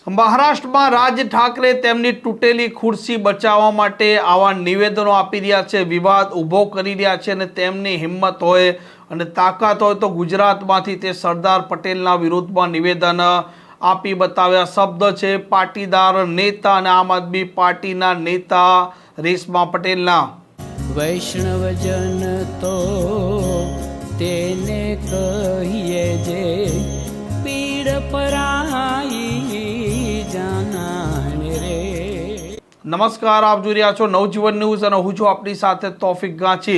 મહારાષ્ટ્રમાં રાજ ઠાકરે તેમની તૂટેલી ખુરશી બચાવવા માટે આવા નિવેદનો આપી રહ્યા છે, વિવાદ ઊભો કરી રહ્યા છે અને તેમની હિંમત હોય અને તાકાત હોય તો ગુજરાતમાંથી તે સરદાર પટેલના વિરુદ્ધમાં નિવેદન આપી બતાવ્યા. શબ્દ છે પાટીદાર નેતા અને આમ આદમી પાર્ટીના નેતા રેશમા પટેલના. વૈષ્ણવજન તો તેને કહીએ જે પીડ પરાઈ જાનાને રે. નમસ્કાર, આપ જોઈ રહ્યા છો નવજીવન ન્યૂઝ અને હું છું આપની સાથે તોફિક ગાંચી.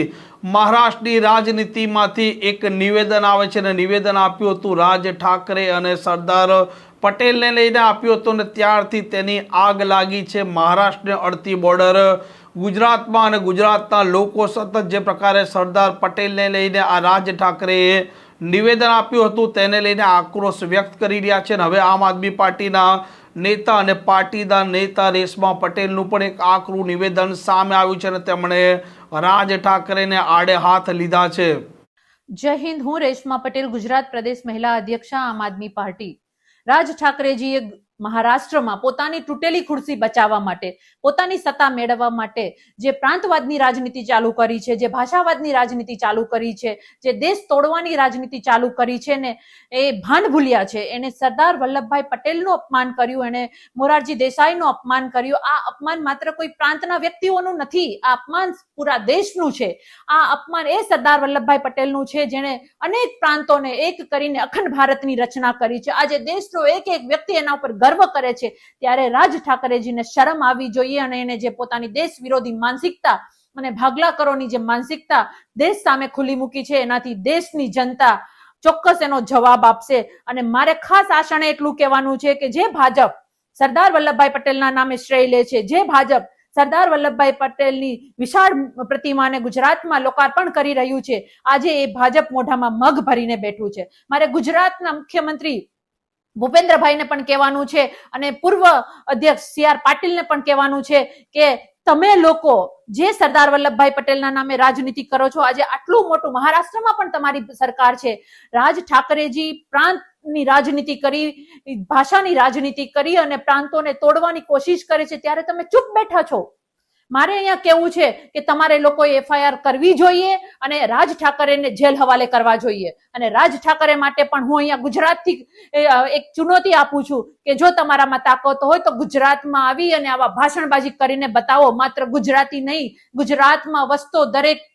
મહારાષ્ટ્રની રાજનીતિમાંથી એક નિવેદન આવે છે અને નિવેદન આપ્યું હતું રાજ ઠાકરે અને સરદાર પટેલને લઈને આપ્યું હતું અને ત્યારથી તેની આગ લાગી છે. મહારાષ્ટ્રને અડતી બોર્ડર ગુજરાતમાં અને ગુજરાતના લોકો સતત જે પ્રકારે સરદાર પટેલને લઈને આ રાજ ઠાકરેએ નિવેદન આપ્યું હતું તેને લઈને આક્રોશ વ્યક્ત કરી રહ્યા છે. હવે આમ આદમી પાર્ટીના નેતા અને પાટીદાર નેતા રેશમા પટેલનું પણ એક આકરું નિવેદન સામે આવ્યું છે અને તેમણે રાજ ઠાકરેને આડે હાથ લીધા છે. જય હિન્દ. હું રેશમા પટેલ, ગુજરાત પ્રદેશ મહિલા અધ્યક્ષા આમ આદમી પાર્ટી. રાજ ઠાકરેજીએ મહારાષ્ટ્રમાં પોતાની તૂટેલી ખુરશી બચાવવા માટે, પોતાની સત્તા મેળવવા માટે જે પ્રાંતવાદની રાજનીતિ ચાલુ કરી છે, જે ભાષાવાદની રાજનીતિ ચાલુ કરી છે, જે દેશ તોડવાની રાજનીતિ ચાલુ કરી છે ને એ ભાન ભૂલ્યા છે. એને સરદાર વલ્લભભાઈ પટેલનું અપમાન કર્યું, એને મોરારજી દેસાઈનું અપમાન કર્યું. આ અપમાન માત્ર કોઈ પ્રાંતના વ્યક્તિઓનું નથી, આ અપમાન પૂરા દેશનું છે. આ અપમાન એ સરદાર વલ્લભભાઈ પટેલનું છે જેણે અનેક પ્રાંતોને એક કરીને અખંડ ભારતની રચના કરી છે. આજે દેશનો એક એક વ્યક્તિ એના ઉપર ગર્વ કરે છે. ત્યારે રાજ ઠાકરેજીને શરમ આવવી જોઈએ અને એને જે પોતાની દેશ વિરોધી માનસિકતા અને ભાગલા કરોની જે માનસિકતા દેશ સામે ખુલ્લી મૂકી છે એનાથી દેશની જનતા ચોક્કસ એનો જવાબ આપશે. અને મારે ખાસ આ ક્ષણે એટલું કહેવાનું છે કે જે ભાજપ સરદાર વલ્લભભાઈ પટેલના નામે શ્રેય લે છે, જે ભાજપ સરદાર વલ્લભભાઈ પટેલની વિશાળ પ્રતિમાને ગુજરાતમાં લોકાર્પણ કરી રહ્યું છે, આજે એ ભાજપ મોઢામાં મગ ભરીને બેઠું છે. મારે ગુજરાતના મુખ્યમંત્રી ભૂપેન્દ્રભાઈને પણ કહેવાનું છે અને પૂર્વ અધ્યક્ષ CR પાટીલને પણ કહેવાનું છે કે તમે લોકો જે સરદાર વલ્લભભાઈ પટેલના નામે રાજનીતિ કરો છો, આજે આટલું મોટું મહારાષ્ટ્રમાં પણ તમારી સરકાર છે. રાજ ઠાકરેજી પ્રાંતની રાજનીતિ કરી, ભાષાની રાજનીતિ કરી અને પ્રાંતોને તોડવાની કોશિશ કરે છે ત્યારે તમે ચૂપ બેઠા છો. મારે અહીંયા કેવું છે કે તમારે લોકોએ FIR કરવી જોઈએ અને રાજ ઠાકરેને જેલ હવાલે કરવા જોઈએ. અને રાજ ઠાકરે માટે પણ હું અહીંયા ગુજરાતથી એક ચુનૌતી આપું છું કે જો તમારામાં તાકાત હોય તો ગુજરાતમાં આવી અને આવા ભાષણબાજી કરીને બતાવો. માત્ર ગુજરાતી નહીં, ગુજરાતમાં વસતો દરેક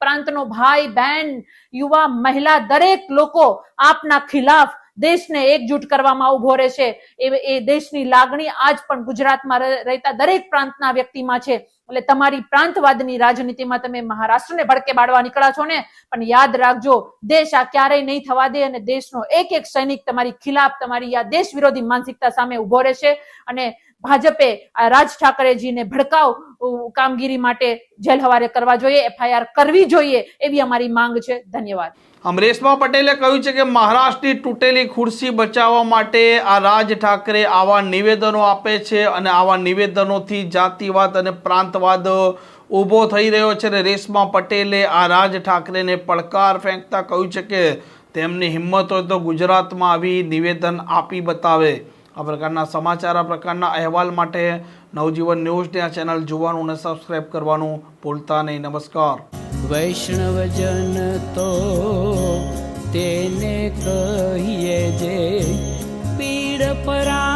પ્રાંતનો ભાઈ બહેન, યુવા, મહિલા, દરેક લોકો આપના ખિલાફ દેશને એકજૂટ કરવામાં ઉભો રહેશે. એ દેશની લાગણી આજ પણ ગુજરાતમાં રહેતા દરેક પ્રાંતના વ્યક્તિમાં છે. એટલે તમારી પ્રાંતવાદની રાજનીતિમાં તમે મહારાષ્ટ્રને ભડકે બાળવા નીકળ્યા છો ને, પણ યાદ રાખજો દેશ આ ક્યારેય નહીં થવા દે અને દેશનો એક એક સૈનિક તમારી ખિલાફ, તમારી આ દેશ વિરોધી માનસિકતા સામે ઉભો રહેશે. અને ભાજપે આ રાજ ઠાકરેજીને ભડકાવ કામગીરી માટે જેલ હવાલે કરવા જોઈએ, FIR કરવી જોઈએ એવી અમારી માંગ છે. ધન્યવાદ. રેશમા પટેલે કહ્યું છે કે મહારાષ્ટ્રની તૂટેલી ખુરશી બચાવવા માટે આ રાજ ઠાકરે આવા નિવેદનો આપે છે અને આવા નિવેદનોથી જાતિવાદ અને પ્રાંતવાદ ઊભો થઈ રહ્યો છે. અને રેશમા પટેલે આ રાજ ઠાકરેને પડકાર ફેંકતા કહ્યું છે કે તેમની હિંમત હોય તો ગુજરાતમાં આવી નિવેદન આપી બતાવે. આ પ્રકારના સમાચાર, આ પ્રકારના અહેવાલ માટે નવજીવન ન્યૂઝની આ ચેનલ જોવાનું અને સબસ્ક્રાઈબ કરવાનું ભૂલતા નહીં. નમસ્કાર. વૈષ્ણવજન તો તેને કહીએ જે પીડ પરા